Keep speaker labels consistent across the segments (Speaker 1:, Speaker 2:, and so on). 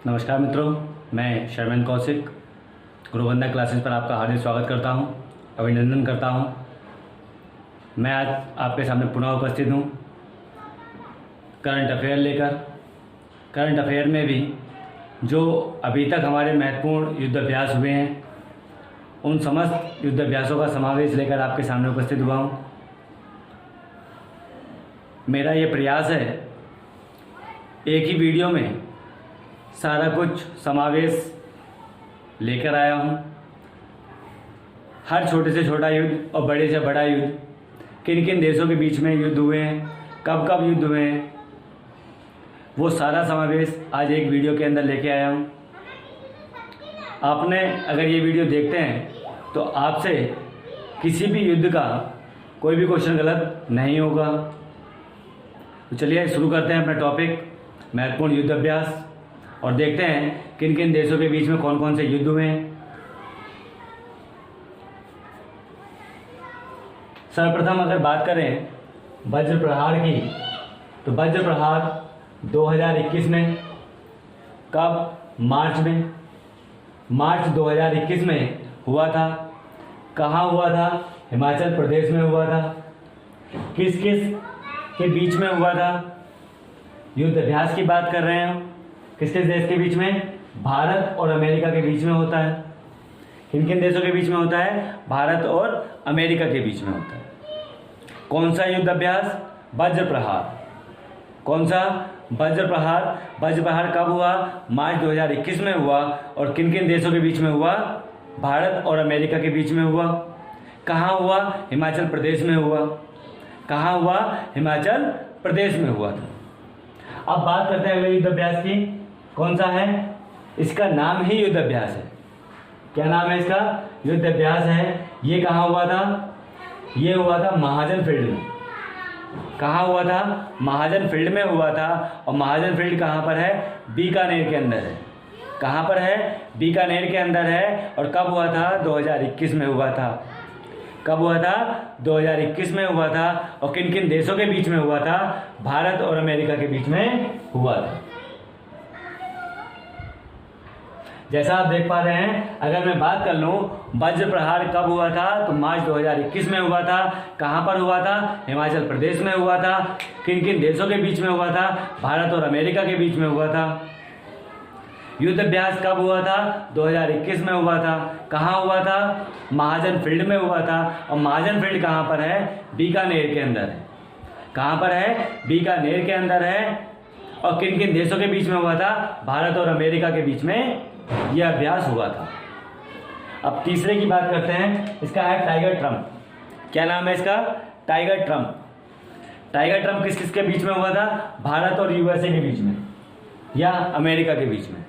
Speaker 1: नमस्कार मित्रों, मैं शर्मेंद्र कौशिक गुरुवंदना क्लासेस पर आपका हार्दिक स्वागत करता हूं, अभिनंदन करता हूं। मैं आज आपके सामने पुनः उपस्थित हूं करंट अफेयर लेकर। करंट अफेयर में भी जो अभी तक हमारे महत्वपूर्ण युद्ध अभ्यास हुए हैं, उन समस्त युद्ध अभ्यासों का समावेश लेकर आपके सामने उपस्थित हुआ हूं। मेरा ये प्रयास है एक ही वीडियो में सारा कुछ समावेश लेकर आया हूँ। हर छोटे से छोटा युद्ध और बड़े से बड़ा युद्ध, किन किन देशों के बीच में युद्ध हुए हैं, कब कब युद्ध हुए हैं, वो सारा समावेश आज एक वीडियो के अंदर लेके आया हूँ। आपने अगर ये वीडियो देखते हैं तो आपसे किसी भी युद्ध का कोई भी क्वेश्चन गलत नहीं होगा। तो चलिए शुरू करते हैं अपना टॉपिक, महत्वपूर्ण युद्ध अभ्यास, और देखते हैं किन किन देशों के बीच में कौन कौन से युद्ध हुए हैं। सर्वप्रथम अगर बात करें वज्र प्रहार की, तो वज्र प्रहार 2021 में, कब? मार्च में। मार्च 2021 में हुआ था। कहाँ हुआ था? हिमाचल प्रदेश में हुआ था। किस किस के बीच में हुआ था? युद्ध अभ्यास की बात कर रहे हैं हम। किस किस देश के बीच में? भारत और अमेरिका के बीच में होता है। किन किन देशों के बीच में होता है? भारत और अमेरिका के बीच में होता है। कौन सा युद्ध अभ्यास? वज्र प्रहार। कौन सा? वज्र प्रहार। वज्र प्रहार कब हुआ? मार्च 2021 में हुआ। और किन किन देशों के बीच में हुआ? भारत और अमेरिका के बीच में हुआ। कहाँ हुआ? हिमाचल प्रदेश में हुआ। कहाँ हुआ? हिमाचल प्रदेश में हुआ था। अब बात करते हैं अगले युद्ध अभ्यास की। कौन सा है? इसका नाम ही युद्ध अभ्यास है। क्या नाम है इसका? युद्ध अभ्यास है। ये कहाँ हुआ था? ये हुआ था महाजन फील्ड में। कहाँ हुआ था? महाजन फील्ड में हुआ था। और महाजन फील्ड कहाँ पर है? बीकानेर के अंदर है। कहाँ पर है? बीकानेर के अंदर है। और कब हुआ था? 2021 में हुआ था। कब हुआ था? 2021 में हुआ था। और किन किन देशों के बीच में हुआ था? भारत और अमेरिका के बीच में हुआ था। जैसा आप देख पा रहे हैं, अगर मैं बात कर लूं वज्र प्रहार कब हुआ था, तो मार्च 2021 में हुआ था। कहां पर हुआ था? हिमाचल प्रदेश में हुआ था। किन किन देशों के बीच में हुआ था? भारत और अमेरिका के बीच में हुआ था। युद्ध अभ्यास कब हुआ था? 2021 में हुआ था। कहाँ हुआ था? महाजन फील्ड में हुआ था। और महाजन फील्ड कहाँ पर है? बीकानेर के अंदर है। कहाँ पर है? बीकानेर के अंदर है। और किन किन देशों के बीच में हुआ था? भारत और अमेरिका के बीच में यह अभ्यास हुआ था। अब तीसरे की बात करते हैं। इसका है टाइगर ट्रम्प। क्या नाम है इसका? Tiger Trump. टाइगर ट्रम्प किस किस के बीच में हुआ था? भारत और यूएसए के बीच में या अमेरिका के बीच में।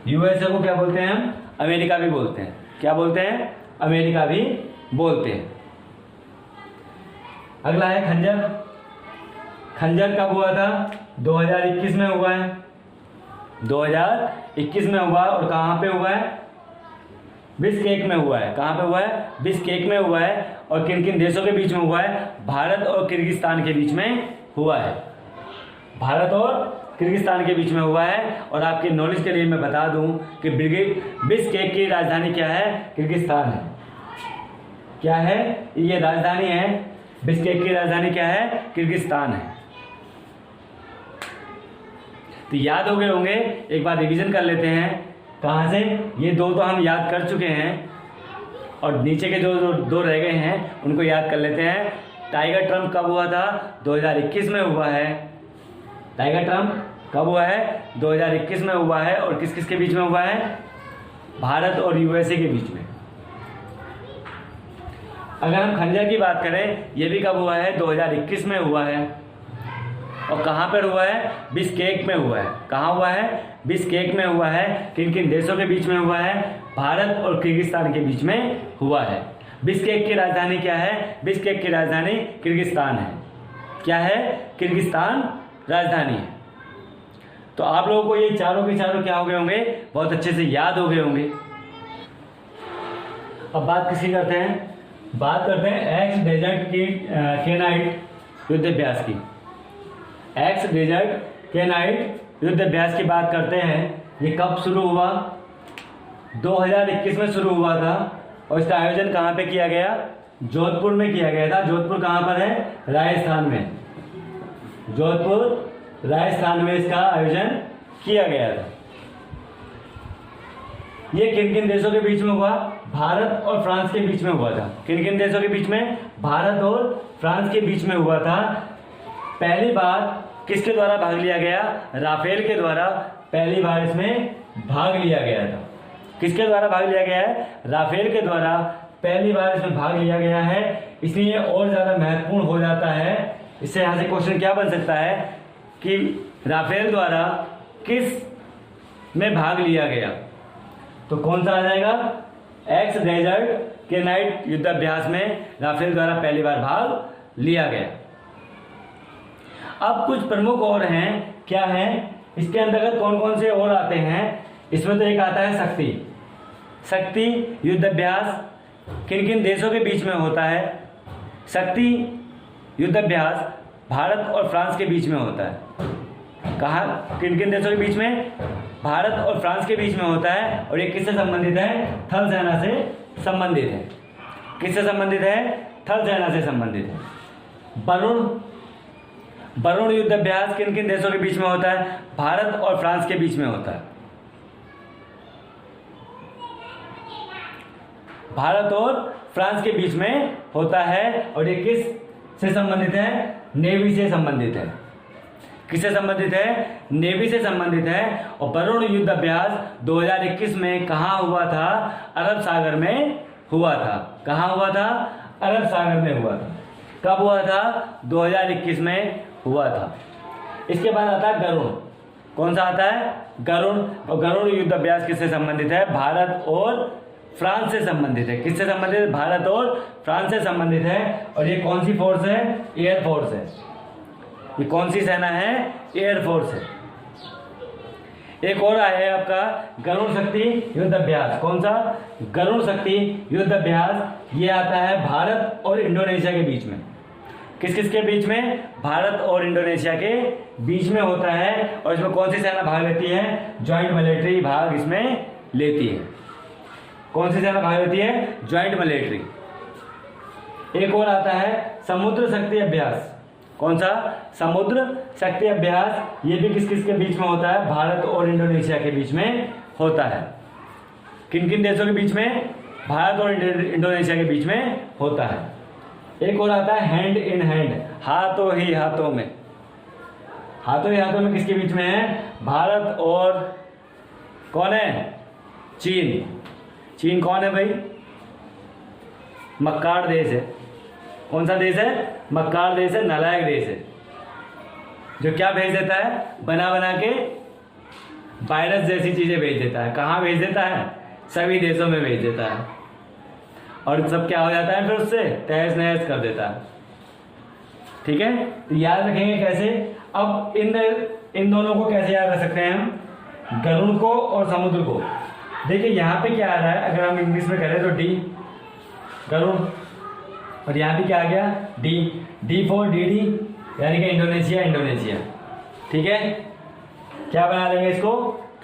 Speaker 1: यूएसए को क्या बोलते हैं हम? अमेरिका भी बोलते हैं। क्या बोलते हैं? अमेरिका भी बोलते हैं। अगला है खंजर। खंजर कब हुआ था? 2021 में हुआ है। 2021 में हुआ। और कहाँ पे हुआ है? बिश्केक में हुआ है। कहाँ पे हुआ है? बिश्केक में हुआ है। और किन किन देशों के बीच में हुआ है? भारत और किर्गिस्तान के बीच में हुआ है। भारत और किर्गिस्तान के बीच में हुआ है। और आपके नॉलेज के लिए मैं बता दूं कि बिश्केक की राजधानी क्या है? किर्गिस्तान है। क्या है? ये राजधानी है। बिश्केक की राजधानी क्या है? किर्गिस्तान है। तो याद हो गए होंगे। एक बार रिवीजन कर लेते हैं। कहाँ से? ये दो तो हम याद कर चुके हैं, और नीचे के जो दो रह गए हैं उनको याद कर लेते हैं। टाइगर ट्रम्प कब हुआ था? 2021 में हुआ है। टाइगर ट्रम्प कब हुआ है? 2021 में हुआ है। और किस किस के बीच में हुआ है? भारत और यूएसए के बीच में। अगर हम खंजर की बात करें, यह भी कब हुआ है? 2021 में हुआ है। और कहाँ पर हुआ है? बिश्केक में हुआ है। कहाँ हुआ है? बिश्केक में हुआ है। किन किन देशों के बीच में हुआ है? भारत और किर्गिस्तान के बीच में हुआ है। बिश्केक की राजधानी क्या है? बिश्केक की राजधानी किर्गिस्तान है। क्या है? किर्गिस्तान राजधानी है। तो आप लोगों को ये चारों के चारों क्या हो गए होंगे? बहुत अच्छे से याद हो गए होंगे। अब बात किसी करते हैं? बात करते हैं एक्स डेजर्ट की केनाइट युद्ध अभ्यास की। एक्स डेजर्ट केनाइट युद्ध अभ्यास की बात करते हैं। ये कब शुरू हुआ? 2021 में शुरू हुआ था और इसका आयोजन कहाँ पे किया गया? जोधपुर में किया गया था। जोधपुर कहाँ पर है? राजस्थान में। जोधपुर राजस्थान में इसका आयोजन किया गया था। ये किन किन देशों के बीच में हुआ? भारत और फ्रांस के बीच में हुआ था। किन किन देशों के बीच में? भारत और फ्रांस के बीच में हुआ था। पहली बार किसके द्वारा भाग लिया गया? राफेल के द्वारा पहली बार इसमें भाग लिया गया था। किसके द्वारा भाग लिया गया है? राफेल के द्वारा पहली बार इसमें भाग लिया गया है, इसलिए और ज्यादा महत्वपूर्ण हो जाता है। इससे यहां से क्वेश्चन क्या बन सकता है कि राफेल द्वारा किस में भाग लिया गया? तो कौन सा आ जाएगा? एक्स डेजर्ट के नाइट युद्धाभ्यास में राफेल द्वारा पहली बार भाग लिया गया। अब कुछ प्रमुख और हैं, क्या हैं? इसके अंतर्गत कौन कौन से और आते हैं? इसमें तो एक आता है शक्ति। शक्ति युद्धाभ्यास किन किन देशों के बीच में होता है? शक्ति युद्धाभ्यास भारत और फ्रांस के बीच में होता है। कहाँ? किन किन देशों के बीच में? भारत और फ्रांस के बीच में होता है। और ये किससे संबंधित है? थल सेना से संबंधित है। किससे संबंधित है? थल सेना से संबंधित है। वरुण युद्धाभ्यास किन किन देशों के बीच में होता है? भारत और फ्रांस के बीच में होता है। भारत और फ्रांस के बीच में होता है। और ये किस से संबंधित है? नेवी से संबंधित है। किससे संबंधित है? नेवी से संबंधित है। और वरुण युद्धाभ्यास 2021 में कहाँ हुआ था? अरब सागर में हुआ था। कहाँ हुआ था? अरब सागर में हुआ था। कब हुआ था? 2021 में हुआ था। इसके बाद आता है गरुड़। कौन सा आता है? गरुड़। और गरुड़ युद्धाभ्यास किससे संबंधित है? भारत और फ्रांस से संबंधित है। किससे संबंधित है? भारत और फ्रांस से संबंधित है। और ये कौन सी फोर्स है? एयर फोर्स है। ये कौन सी सेना है? एयर फोर्स है। एक और आया है आपका गरुड़ शक्ति युद्धाभ्यास। कौन सा? गरुड़ शक्ति युद्धाभ्यास। ये आता है भारत और इंडोनेशिया के बीच में। किस किस के बीच में? भारत और इंडोनेशिया के बीच में होता है। और इसमें कौन सी सेना भाग लेती है? ज्वाइंट मिलिट्री भाग इसमें लेती है। कौन सी सेना भाग लेती है? Joint military. एक और आता है समुद्र शक्ति अभ्यास। कौन सा? समुद्र शक्ति अभ्यास। ये भी किस किस के बीच में होता है? भारत और इंडोनेशिया के बीच में होता है। किन किन देशों के बीच में? भारत और इंडोनेशिया के बीच में होता है। एक और आता है हैंड इन हैंड, हाथों ही हाथों में। हाथों ही हाथों में किसके बीच में है? भारत और कौन है? चीन। चीन कौन है भाई? मक्कार देश है। कौन सा देश है? मक्कार देश है, नालायक देश है, जो क्या भेज देता है? बना बना के वायरस जैसी चीजें भेज देता है। कहाँ भेज देता है? सभी देशों में भेज देता है। और सब क्या हो जाता है? फिर उससे तहस नहस कर देता है। ठीक है, तो याद रखेंगे कैसे? अब इन दोनों को कैसे याद रख सकते हैं हम? गरुड़ को और समुद्र को। देखिए यहाँ पे क्या आ रहा है, अगर हम इंग्लिश में करें तो डी गरुड़, और यहाँ पे क्या आ गया? डी फॉर डी, यानी कि इंडोनेशिया। ठीक है, क्या बना लेंगे इसको?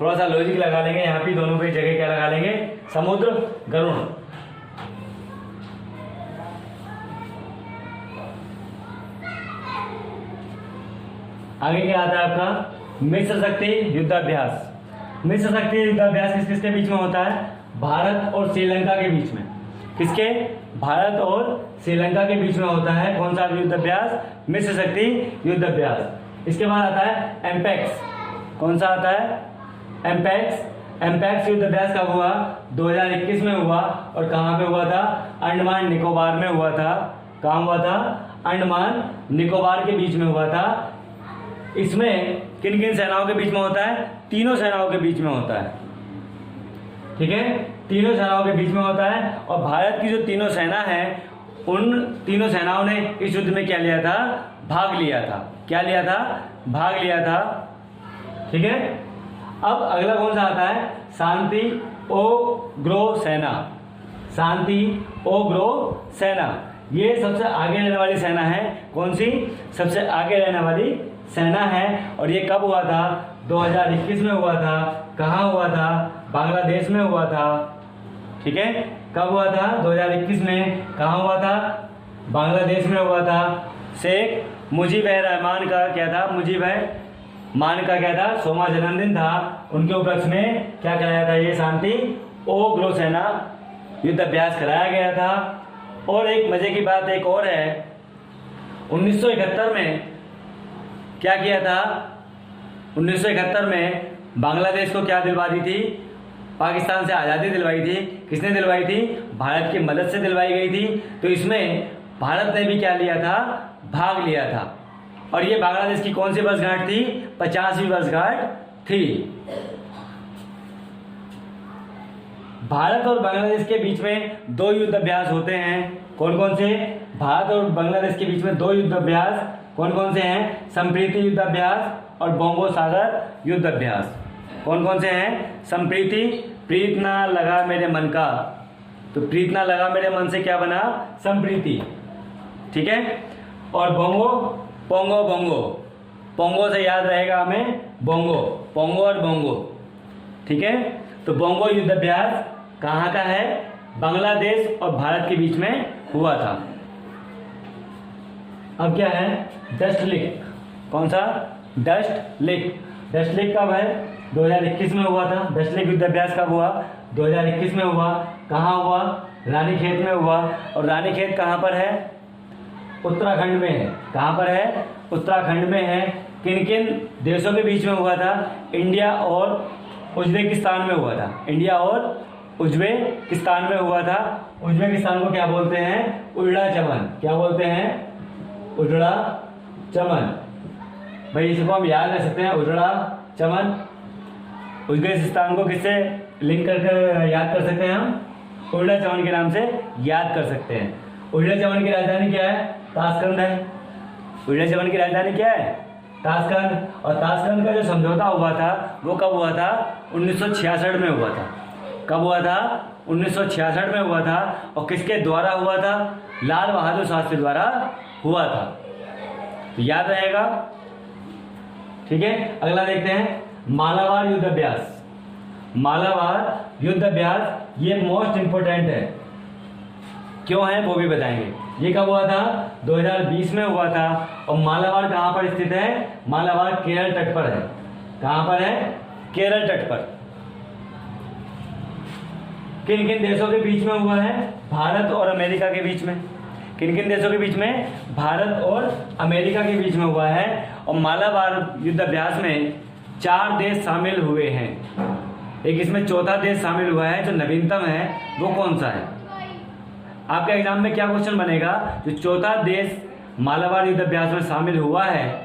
Speaker 1: थोड़ा सा लॉजिक लगा लेंगे। यहाँ पे दोनों की जगह क्या लगा लेंगे? समुद्र गरुड़। आगे क्या आता है आपका? मिश्र शक्ति युद्धाभ्यास। मिश्र शक्ति युद्धाभ्यास किस किसके बीच में होता है? भारत और श्रीलंका के बीच में। किसके? भारत और श्रीलंका के बीच में होता है। कौन सा युद्धाभ्यास? मिश्र शक्ति युद्धाभ्यास। इसके बाद आता है एम्पेक्स। कौन सा आता है? एम्पेक्स युद्धाभ्यास कब हुआ? 2021 में हुआ। और कहाँ पे हुआ था? अंडमान निकोबार में हुआ था। कहाँ हुआ था? अंडमान निकोबार के बीच में हुआ था। इसमें किन किन सेनाओं के बीच में होता है? तीनों सेनाओं के बीच में होता है। ठीक है, तीनों सेनाओं के बीच में होता है। और भारत की जो तीनों सेना है, उन तीनों सेनाओं ने इस युद्ध में क्या लिया था? भाग लिया था। क्या लिया था? भाग लिया था। ठीक है, अब अगला कौन सा आता है? शांति ओग्रो सेना। शांति ओग्रो सेना, ये सबसे आगे रहने वाली सेना है। कौन सी? सबसे आगे रहने वाली सेना है। और ये कब हुआ था? 2021 में हुआ था। कहाँ हुआ था? बांग्लादेश में हुआ था। ठीक है, कब हुआ था? 2021 में। कहाँ हुआ था? बांग्लादेश में हुआ था। शेख मुजीब रहमान का क्या था? मुजीब मान का क्या था? 100वां जन्मदिन था। उनके उपलक्ष्य में क्या कराया था? ये शांति ओ ग्लो सेना युद्ध अभ्यास कराया गया था। और एक मजे की बात एक और है, 1971 में क्या किया था? 1971 में बांग्लादेश को क्या दिलवा दी थी? पाकिस्तान से आज़ादी दिलवाई थी। किसने दिलवाई थी? भारत की मदद से दिलवाई गई थी। तो इसमें भारत ने भी क्या लिया था? भाग लिया था। और ये बांग्लादेश की कौन सी वर्षगांठ थी? 50वीं वर्षगांठ थी। भारत और बांग्लादेश के बीच में 2 युद्ध अभ्यास होते हैं। कौन कौन से? भारत और बांग्लादेश के बीच में 2 युद्ध अभ्यास कौन कौन से हैं? संप्रीति युद्ध अभ्यास और बोंगो सागर युद्ध अभ्यास। कौन कौन से हैं? संप्रीति, प्रीत ना लगा मेरे मन का, तो प्रीत ना लगा मेरे मन से क्या बना? संप्रीति। ठीक है। और बोंगो, पोंगो बोंगो, पोंगो से याद रहेगा हमें बोंगो, पोंगो और बोंगो। ठीक है। तो बोंगो युद्ध अभ्यास कहाँ का है? बांग्लादेश और भारत के बीच में हुआ था। अब क्या है? डस्ट लिक। कौन सा? डस्ट लिक। डस्ट लिक कब है? 2021 में हुआ था। डस्ट लिक युद्ध अभ्यास कब हुआ? 2021 में हुआ। कहाँ हुआ? रानीखेत में हुआ। और रानीखेत कहाँ पर है? उत्तराखंड में है। कहाँ पर है? उत्तराखंड में है। किन किन देशों के बीच में हुआ था? इंडिया और उज्बेकिस्तान में हुआ था। इंडिया और उज्बेकिस्तान में हुआ था। उज्बेकिस्तान को क्या बोलते हैं? उजड़ा चमन। क्या बोलते हैं? उजड़ा चमन। भाई इसको हम याद रख सकते हैं, उजड़ा चमन। उज्बेकिस्तान को किससे लिंक कर याद कर सकते हैं हम? उजड़ा चमन के नाम से याद कर सकते हैं। उजड़ा चमन की राजधानी क्या है? ताशकंद है। उजड़ा चमन की राजधानी क्या है? ताशकंद। और ताशकंद का जो समझौता हुआ था वो कब हुआ था? 1966 में हुआ था। कब हुआ था? 1966 में हुआ था। और किसके द्वारा हुआ था? लाल बहादुर शास्त्री द्वारा हुआ था। तो याद रहेगा। ठीक है। अगला देखते हैं, मालाबार युद्ध अभ्यास। मालाबार युद्ध अभ्यास ये मोस्ट इंपोर्टेंट है। क्यों है वो भी बताएंगे। ये कब हुआ था? 2020 में हुआ था। और मालाबार कहाँ पर स्थित है? मालाबार केरल तट पर है। कहाँ पर है? केरल तट पर। किन किन देशों के बीच में हुआ है? भारत और अमेरिका के बीच में। किन किन देशों के बीच में? भारत और अमेरिका के बीच में हुआ है। और मालाबार युद्ध अभ्यास में 4 देश शामिल हुए हैं। एक इसमें चौथा देश शामिल हुआ है जो नवीनतम है, वो कौन सा है? आपके एग्जाम में क्या क्वेश्चन बनेगा? जो चौथा देश मालाबार युद्ध अभ्यास में शामिल हुआ है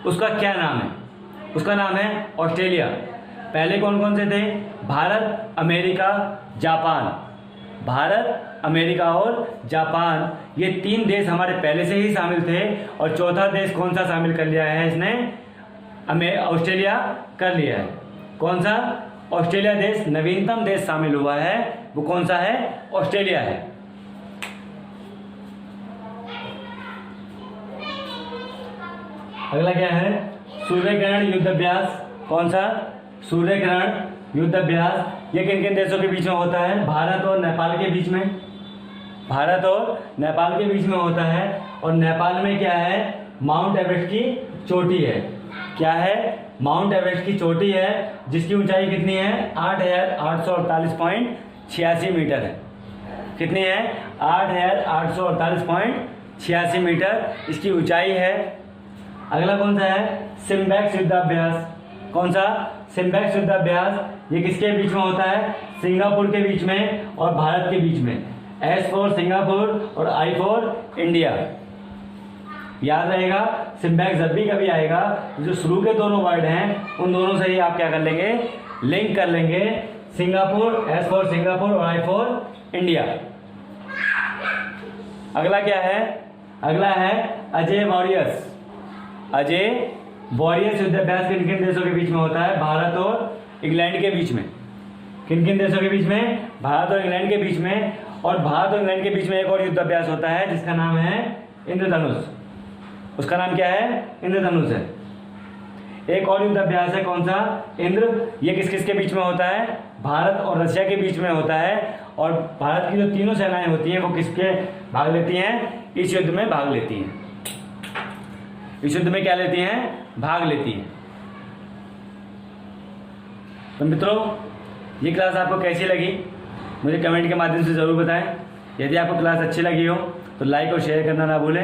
Speaker 1: उसका क्या नाम है? उसका नाम है ऑस्ट्रेलिया। पहले कौन कौन से थे? Bharat, America, Japan. Bharat, America और जापान, ये 3 देश हमारे पहले से ही शामिल थे। और चौथा देश कौन सा शामिल कर लिया है इसने? ऑस्ट्रेलिया कर लिया है। कौन सा? ऑस्ट्रेलिया देश नवीनतम देश शामिल हुआ है। वो कौन सा है? ऑस्ट्रेलिया है। अगला क्या है? सूर्यग्रहण युद्ध अभ्यास। कौन सा? सूर्यग्रहण युद्ध अभ्यास ये किन किन देशों के बीच में होता है? भारत और नेपाल के बीच में। भारत और नेपाल के बीच में होता है। और नेपाल में क्या है? माउंट एवरेस्ट की चोटी है। क्या है? माउंट एवरेस्ट की चोटी है जिसकी ऊंचाई कितनी है? 8,848.86 मीटर है। कितनी है? 8,848.86 मीटर इसकी ऊंचाई है। अगला कौन सा है? सिम्बैक्स युद्ध अभ्यास। कौन सा? सिम्बैक्स युद्ध अभ्यास ये किसके बीच में होता है? सिंगापुर के बीच में और भारत के बीच में। S फॉर सिंगापुर और I फॉर इंडिया। याद रहेगा। सिम्बैक्स जब भी कभी आएगा जो शुरू के दोनों वर्ड हैं उन दोनों से ही आप क्या कर लेंगे? लिंक कर लेंगे। सिंगापुर, S फॉर सिंगापुर और I फॉर इंडिया। अगला क्या है? अगला है अजय वॉरियर्स। अजय वॉरियर्स युद्ध अभ्यास किन किन देशों के बीच में होता है? भारत और इंग्लैंड के बीच में। किन किन देशों के बीच में? भारत और इंग्लैंड के बीच में। और भारत और इंग्लैंड के बीच में एक और युद्ध अभ्यास होता है जिसका नाम है इंद्रधनुष। उसका नाम क्या है? इंद्रधनुष है। एक और युद्ध अभ्यास है, कौन सा? इंद्र। ये किस किस के बीच में होता है? भारत और रशिया के बीच में होता है। और भारत की जो तीनों सेनाएं होती हैं वो किसके भाग लेती हैं? इस युद्ध में भाग लेती हैं। इस युद्ध में क्या लेती हैं? भाग लेती हैं। तो मित्रों, ये क्लास आपको कैसी लगी मुझे कमेंट के माध्यम से ज़रूर बताएं। यदि आपको क्लास अच्छी लगी हो तो लाइक और शेयर करना ना भूलें।